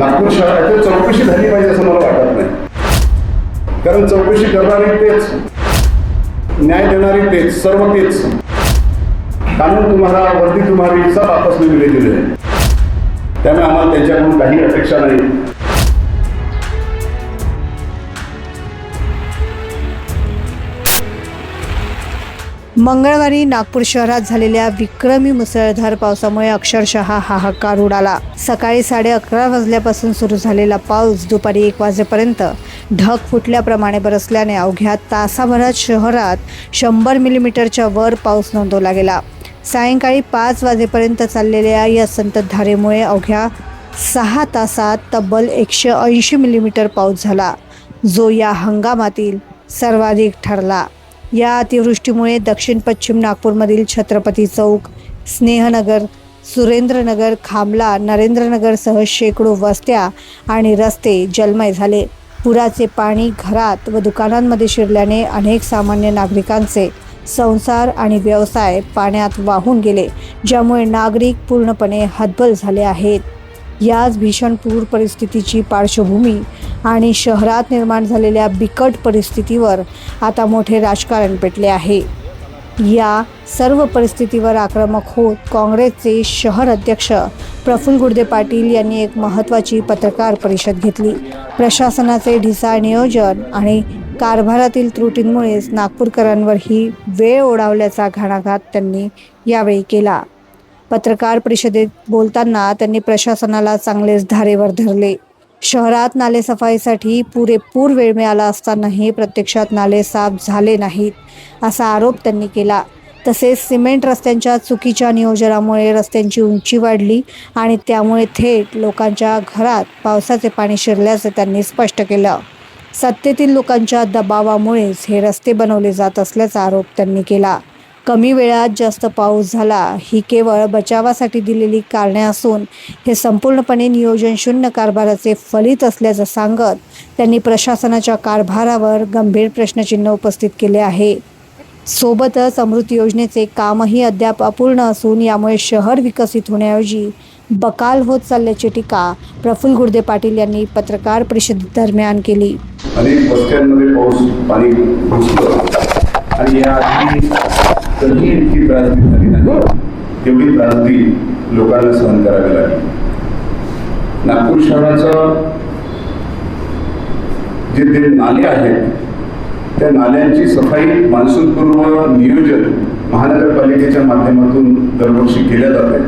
नागपूर शहराची चौकशी झाली पाहिजे असं मला वाटत नाही, कारण चौकशी करणारे तेच, न्याय देणारे तेच, सर्व तेच. कानून तुम्हाला, वर्दी तुम्हारी, सब आपस में मिले जुले हैं. त्यामुळे आम्हाला त्यांच्याकडून काही अपेक्षा नाही. मंगळवारी नागपूर शहरात झालेल्या विक्रमी मुसळधार पावसामुळे अक्षरशः हाहाकार उडाला. सकाळी 11:30 वाजल्यापासून सुरू झालेला पाऊस दुपारी 1 वाजेपर्यंत ढग फुटल्याप्रमाणे बरसल्याने अवघ्या तासाभरात शहरात 100 मिलीमीटरच्या वर पाऊस नोंदवला गेला. सायंकाळी 5 वाजेपर्यंत चाललेल्या या संततधारेमुळे अवघ्या 6 तासात तब्बल 180 मिलीमीटर पाऊस झाला, जो या हंगामातील सर्वाधिक ठरला. या अतिवृष्टीमुळे दक्षिण पश्चिम नागपूरमधील छत्रपती चौक, स्नेहनगर, सुरेंद्रनगर, खामला, नरेंद्रनगरसह शेकडो वस्त्या आणि रस्ते जलमय झाले. पुराचे पाणी घरात व दुकानांमध्ये शिरल्याने अनेक सामान्य नागरिकांचे संसार आणि व्यवसाय पाण्यात वाहून गेले, ज्यामुळे नागरिक पूर्णपणे हतबल झाले आहेत. याच भीषण पूर परिस्थितीची पार्श्वभूमी आणि शहरात निर्माण झालेल्या बिकट परिस्थितीवर आता मोठे राजकारण पेटले आहे. या सर्व परिस्थितीवर आक्रमक होत काँग्रेसचे शहर अध्यक्ष प्रफुल्ल गुडदे पाटील यांनी एक महत्त्वाची पत्रकार परिषद घेतली. प्रशासनाचे ढिसाळ नियोजन आणि कारभारातील त्रुटींमुळेच नागपूरकरांवर ही वेळ ओढावल्याचा घणाघात त्यांनी यावेळी केला. पत्रकार परिषदेत बोलताना त्यांनी प्रशासनाला चांगलेच धारेवर धरले. शहरात नालेसफाईसाठी पुरेपूर वेळ मिळाला असतानाही प्रत्यक्षात नाले साफ झाले नाहीत, असा आरोप त्यांनी केला. तसेच सिमेंट रस्त्यांच्या चुकीच्या नियोजनामुळे रस्त्यांची उंची वाढली आणि त्यामुळे थेट लोकांच्या घरात पावसाचे पाणी शिरल्याचे त्यांनी स्पष्ट केलं. सत्तेतील लोकांच्या दबावामुळेच हे रस्ते बनवले जात असल्याचा आरोप त्यांनी केला. कमी वेळात जास्त पाऊस झाला ही केवळ बचावासाठी दिलेली कारणे असून हे संपूर्णपणे नियोजनशून्य कारभाराचे फलित असल्याचं सांगत त्यांनी प्रशासनाच्या कारभारावर गंभीर प्रश्नचिन्ह उपस्थित केले आहे. सोबतच अमृत योजनेचे कामही अद्याप अपूर्ण असून यामुळे शहर विकसित होण्याऐवजी बकाल होत चालल्याची टीका प्रफुल्ल गुडदे पाटील यांनी पत्रकार परिषदेदरम्यान केली. अनेक वस्त्यांमध्ये पाऊस पाणी घुसलं आणि याआधी कधी इतकी त्रासदी झाली नाही, तेवढी त्रासदी लोकांना सहन करावी लागली. नागपूर शहराचं जे नाले आहेत त्या नाल्यांची सफाई मान्सूनपूर्व नियोजन महानगरपालिकेच्या माध्यमातून दरवर्षी केल्या जाते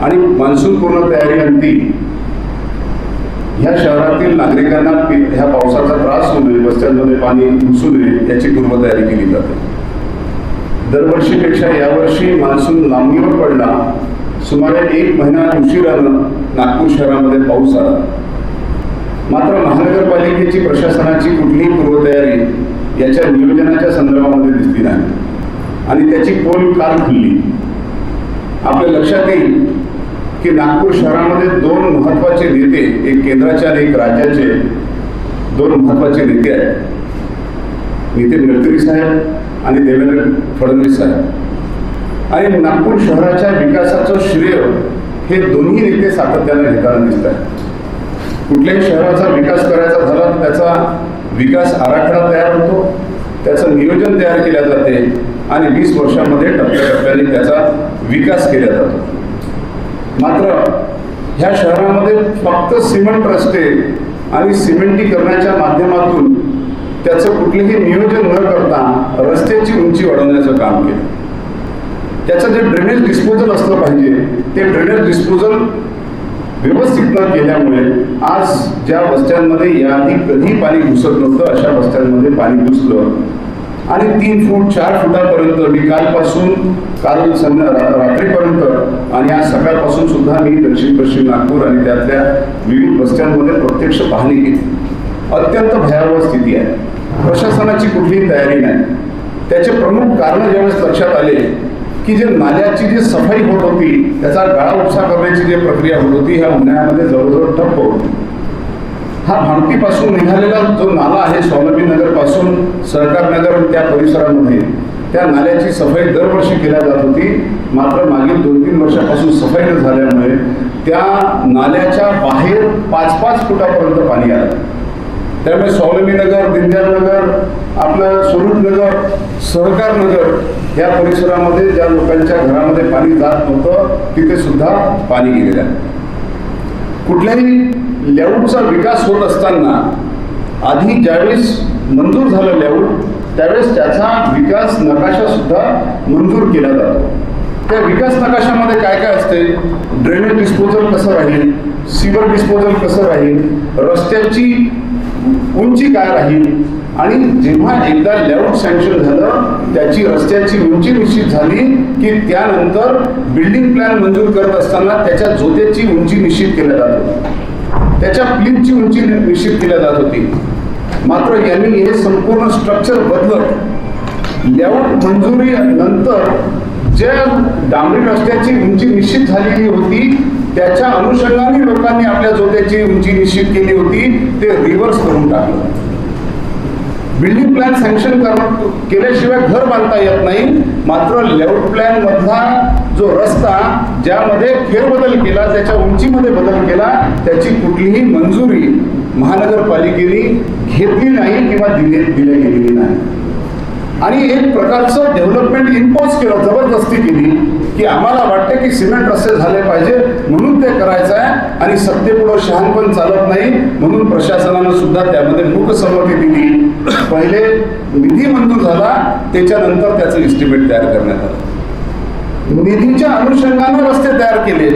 आणि मान्सूनपूर्व तयारीअंती ह्या शहरातील नागरिकांना ह्या पावसाचा त्रास होऊ नये, वस्त्यांमध्ये पाणी घुसू नये याची पूर्वतयारी केली जाते. दरवर्षीपेक्षा यावर्षी मान्सून लांबणीवर पडला. सुमारे 1 महिना उशिरानं नागपूर शहरामध्ये पाऊस आला. मात्र महानगरपालिकेची प्रशासनाची कुठलीही पूर्वतयारी याच्या नियोजनाच्या संदर्भामध्ये दिसली नाही आणि त्याची पोल काल खुलली. आपल्या लक्षात येईल की नागपूर शहरामध्ये 2 महत्त्वाचे नेते, एक केंद्राचे आणि एक राज्याचे 2 महत्त्वाचे नेते आहेत, नितीन गडकरी साहेब आणि देवेंद्र फडणवीस साहेब. आणि नागपूर शहराच्या विकासाचं श्रेय हे दोन्ही नेते सातत्याने घेताना दिसत आहेत. कुठल्याही शहराचा विकास करायचा झाला त्याचा विकास आराखडा तयार होतो, त्याचं नियोजन तयार केले जाते आणि 20 वर्षांमध्ये टप्प्याटप्प्याने त्याचा विकास केला जातो. मात्र ह्या शहरामध्ये फक्त सिमेंट रस्ते आणि सिमेंटीकरणाच्या माध्यमातून त्याचं कुठलेही नियोजन न करता रस्त्याची उंची वाढवण्याचं काम केलं. त्याचं जे ड्रेनेज डिस्पोजल असलं पाहिजे ते ड्रेनेज डिस्पोजल व्यवस्थित न केल्यामुळे आज ज्या वस्त्यांमध्ये याआधी कधी पाणी घुसत नव्हतं अशा वस्त्यांमध्ये पाणी घुसलं आणि 3 फूट 4 फुटापर्यंत मी काल रात्रीपर्यंत आणि आज सकाळपासून सुद्धा मी दक्षिण पश्चिम नागपूर आणि त्यातल्या विविध वस्त्यांमध्ये प्रत्यक्ष पाहणी केली. अत्यंत भयावह स्थिती आहे. प्रशासनाची कुठलीही तयारी नाही. त्याचे प्रमुख कारण ज्यावेळेस लक्षात आले की जे नाल्याची जी सफाई होत होती त्याचा गाळा उपसा करण्याची जी प्रक्रिया होत होती ह्या उन्हाळ्यामध्ये जवळजवळ ठप्प होती. हा भामटीपासून निघालेला जो नाला आहे स्वावलंबी नगर पासून सहकार नगर आणि त्या परिसरामध्ये त्या नाल्याची सफाई दरवर्षी केल्या जात होती. मात्र मागील 2-3 वर्षापासून सफाई न झाल्यामुळे त्या नाल्याच्या बाहेर 5-5 फुटापर्यंत पाणी आलं. त्यामुळे स्वावलंबीनगर, दिनदयाळनगर, आपलं स्वरूपनगर, सहकारनगर या परिसरामध्ये ज्या लोकांच्या घरामध्ये पाणी जात नव्हतं तिथे सुद्धा पाणी गेलेलं आहे. कुठल्याही लेआउटचा विकास होत असताना आधी ज्यावेळेस मंजूर झालं लेआउट त्यावेळेस त्याचा विकास नकाशा सुद्धा मंजूर केला जातो. त्या विकास नकाशामध्ये काय काय असते, ड्रेनेज डिस्पोजल कसं राहील, सीवर डिस्पोजल कसं राहील, रस्त्याची उंची काय राहील, आणि जेव्हा एकदा लेआउट सँक्शन झालं त्याची रस्त्याची उंची निश्चित झाली की त्यानंतर बिल्डिंग प्लॅन मंजूर करत असताना त्याच्या जोत्याची उंची निश्चित केल्या जात होती, त्याच्या प्लिंथची उंची निश्चित केल्या जात होती. मात्र यांनी हे संपूर्ण स्ट्रक्चर बदलत लेआउट मंजुरी नंतर ज्या डांबरी रस्त्याची उंची निश्चित झालेली होती त्याच्या अनुषंगाने लोकांनी आपल्या जोत्याची उंची निश्चित केली होती, ते रिव्हर्स करून टाकलं. बिल्डिंग प्लॅन सँक्शन केल्याशिवाय घर बांधता येत नाही, मात्र लेआउट प्लॅन मधला जो रस्ता ज्यामध्ये फेरबदल केला, त्याच्या उंचीमध्ये बदल केला, त्याची कुठलीही मंजुरी महानगरपालिकेने घेतली नाही किंवा दिल्या गेलेली नाही. आणि एक प्रकारचं डेव्हलपमेंट इम्पोज केलं, जबरदस्ती केली की आम्हाला वाटतं की सिमेंट रस्ते झाले पाहिजे म्हणून ते करायचं आहे, आणि सत्तेपुढं शहाणपण चालत नाही म्हणून प्रशासनानं सुद्धा त्यामध्ये मूकसंमती दिली. पहिले निधी मंजूर झाला, त्याच्यानंतर त्याचं एस्टिमेट तयार करण्यात आलं. निधीच्या अनुषंगाने रस्ते तयार केले,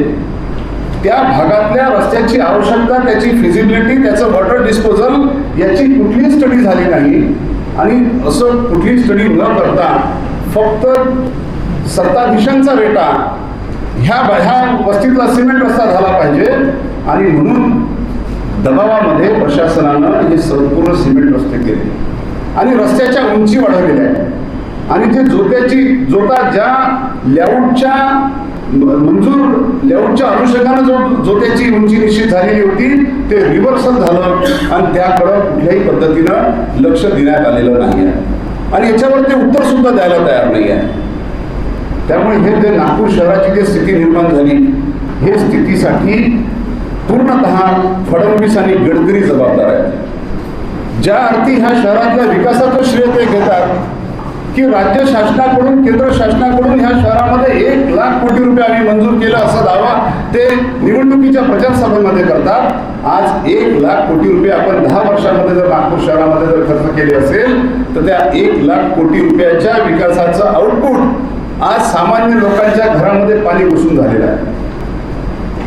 त्या भागातल्या रस्त्याची आवश्यकता, त्याची फिजिबिलिटी, त्याचं वॉटर डिस्पोजल याची कुठलीही स्टडी झाली नाही. आणि असं कुठली स्टडी न करता फक्त सत्ताधीशांचा रेटा ह्या वस्तीतला सिमेंट रस्ता झाला पाहिजे, आणि म्हणून दबावामध्ये प्रशासनानं हे संपूर्ण सिमेंट रस्ते केले आणि रस्त्याच्या उंची वाढवलेल्या आहे. आणि जे जोता ज्या लेआउटच्या अनुषंगानं जोत्याची उंची निश्चित झालेली होती ते रिव्हर्सल झालं आणि त्याकडं कुठल्याही पद्धतीनं लक्ष देण्यात आलेलं नाही आहे, आणि याच्यावर ते उत्तर सुद्धा द्यायला तयार नाही आहे. त्यामुळे हे जे नागपूर शहराची जी स्थिती निर्माण झाली, हे स्थितीसाठी पूर्णतः फडणवीस आणि गडकरी जबाबदार आहेत. ज्या अर्थी ह्या शहरातल्या विकासाचं श्रेय ते घेतात की राज्य शासनाकडून, केंद्र शासनाकडून ह्या शहरामध्ये 1,00,000 कोटी रुपये आम्ही मंजूर केला असा दावा ते निवडणुकीच्या प्रचार सभेमध्ये करतात. आज 1,00,000 कोटी रुपये आपण 10 वर्षामध्ये जर नागपूर शहरामध्ये जर खर्च केले असेल तर त्या 1,00,000 कोटी रुपयाच्या विकासाचं आउटपुट आज सामान्य लोकांच्या घरामध्ये पाणी घुसून झालेलं आहे.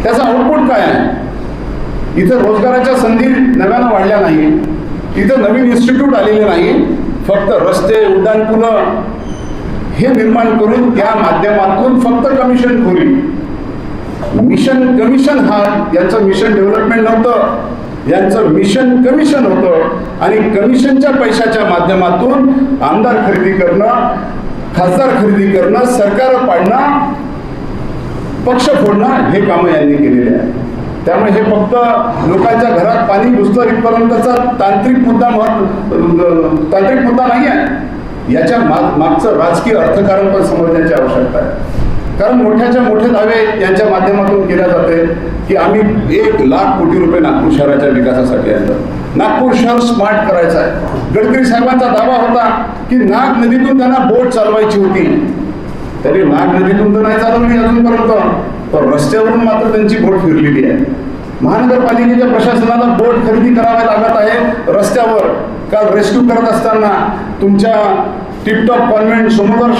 त्याचा आउटपुट काय आहे? इथं रोजगाराच्या संधी नव्यानं वाढल्या नाही, इथं नवीन इन्स्टिट्यूट आलेले नाही, फक्त रस्ते, उड्डाणपुलं हे निर्माण करून त्या माध्यमातून फक्त कमिशनखोरी, मिशन कमिशन, हा यांचं मिशन डेव्हलपमेंट नव्हतं, यांचं मिशन कमिशन होतं. आणि कमिशनच्या पैशाच्या माध्यमातून आमदार खरेदी करणं, खासदार खरेदी करणं, सरकार पाडणं, पक्ष फोडणं हे कामं यांनी केलेले आहे. त्यामुळे हे फक्त लोकांच्या घरात पाणी घुसलं इथपर्यंतचा तांत्रिक मुद्दा नाही आहे, याच्या मागचं राजकीय अर्थकारण पण समजण्याची आवश्यकता आहे. कारण मोठ्याच्या मोठे दावे यांच्या माध्यमातून केल्या जाते की आम्ही 1,00,000 कोटी रुपये नागपूर शहराच्या विकासासाठी आणलं, नागपूर शहर स्मार्ट करायचं आहे. गडकरी साहेबांचा दावा होता की नाग नदीतून त्यांना बोट चालवायची होती, तरी नाग नदीतून तर नाही चालवली अजूनपर्यंत, पण रस्त्यावरून मात्र त्यांची बोट फिरलेली आहे. महानगरपालिकेच्या प्रशासनाला बोट खरेदी करावी लागत आहे रस्त्यावर. काल रेस्क्यू करत असताना तुमच्या टिपटॉप कॉन्व्हेंट सोमोदर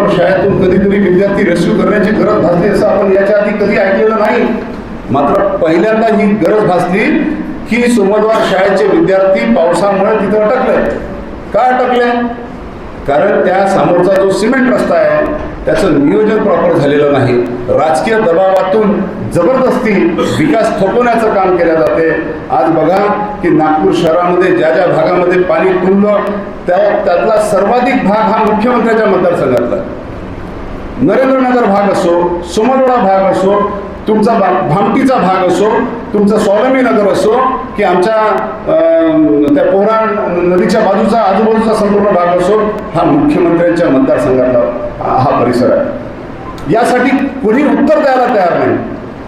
शाळेतून कधीतरी विद्यार्थी रेस्क्यू करण्याची गरज भासली असं आपण याच्या आधी कधी ऐकलेलं नाही. मात्र पहिल्यांदा ही गरज भासली की सोमोदर शाळेचे विद्यार्थी पावसामुळे तिथे अटकले. का अटकले? कारण त्या समोरचा जो सिमेंट रस्ता आहे त्याचं नियोजन प्रॉपर झालेलं नाही. राजकीय दबावातून जबरदस्ती विकास थोपवण्याचं काम केलं जाते. आज बघा की नागपूर शहरामध्ये ज्या ज्या भागामध्ये पाणी तुंबलं त्यातला सर्वाधिक भाग हा मुख्यमंत्र्यांच्या मतदारसंघातला, नरेंद्रनगर भाग असो, सोमरवाडा भाग असो, तुमचा भामटीचा भाग असो, तुमचा स्वावलंबी नगर असो, की आमच्या त्या पोहरा नदीच्या बाजूचा आजूबाजूचा संपूर्ण भाग असो, हा मुख्यमंत्र्यांच्या मतदारसंघातला हा परिसर आहे. यासाठी कोणी उत्तर द्यायला तयार नाही.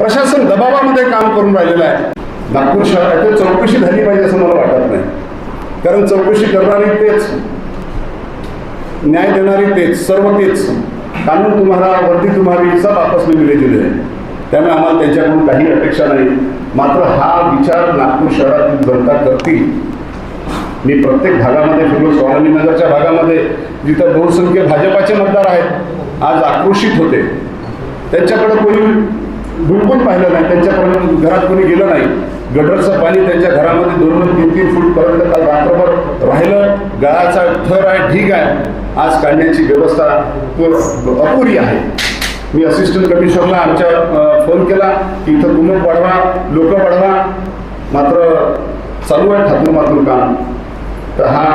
प्रशासन दबावामध्ये काम करून राहिलेलं आहे. नागपूर शहराची चौकशी झाली पाहिजे असं मला वाटत नाही, कारण चौकशी करणारी तेच, न्याय देणारी तेच, सर्व तेच. कानून तुम्हाला, वर्दी तुम्हारी, सब आपस में मिले जुले आहे. त्यामुळे आम्हाला त्यांच्याकडून काही अपेक्षा नाही. मात्र हा विचार नागपूर शहरातील जनता करतील. मी प्रत्येक भागामध्ये फिरलो, स्वामीनगरच्या भागामध्ये जिथं बहुसंख्य भाजपाचे मतदार आहेत, आज आक्रोशित होते. त्यांच्याकडे कोणी बिलकुल पाहिलं नाही, त्यांच्यापर्यंत घरात कोणी गेलं नाही. गटरचं पाणी त्यांच्या घरामध्ये 2-3 फूट पर्यंत काल रात्रभर राहिलं. गाळाचा थर आहे, ढीग आहे. आज काढण्याची व्यवस्था अपुरी आहे. मी असिस्टंट कमिशनरला आमच्या फोन केला की इथं कुमक वाढवा, लोक वाढवा. मात्र चालू आहे ठाकूर काम. तर हा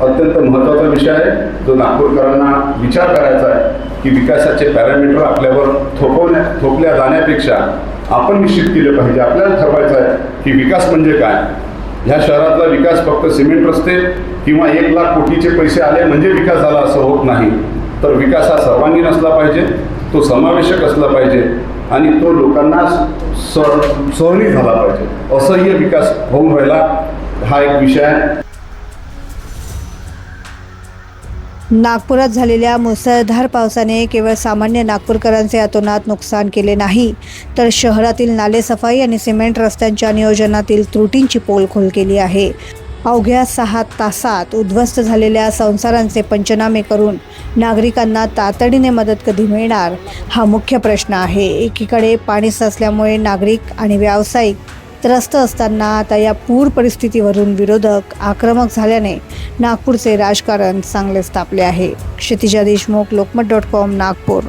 अत्यंत महत्त्वाचा विषय आहे, जो नागपूरकरांना विचार करायचा आहे की विकासाचे पॅरामीटर आपल्यावर थोपल्या जाण्यापेक्षा आपण निश्चित केले पाहिजे. आपल्याला ठरवायचं आहे की विकास म्हणजे काय. ह्या शहरातला विकास फक्त सिमेंट रस्ते किंवा 1 लाख कोटीचे पैसे आले म्हणजे विकास झाला असं होत नाही. तर विकास हा सर्वांगीण असला पाहिजे, तो समावेशक असला पाहिजे आणि तो लोकांना सहनी झाला पाहिजे. असह्य विकास होऊन राहिला हा एक विषय आहे. नागपुरात झालेल्या मुसळधार पावसाने केवळ सामान्य नागपूरकरांचे अतोनात नुकसान केले नाही, तर शहरातील नालेसफाई आणि सिमेंट रस्त्यांच्या नियोजनातील त्रुटींची पोलखोल केली आहे. अवघ्या 6 तासात उद्ध्वस्त झालेल्या संसारांचे पंचनामे करून नागरिकांना तातडीने मदत कधी मिळणार, हा मुख्य प्रश्न आहे. एकीकडे पाणी साचल्यामुळे नागरिक आणि व्यावसायिक त्रस्त असताना आता या पूर परिस्थितीवरून विरोधक आक्रमक झाल्याने नागपूरचे राजकारण चांगलेच तापले आहे. क्षितिजा देशमुख, लोकमत.com, नागपूर.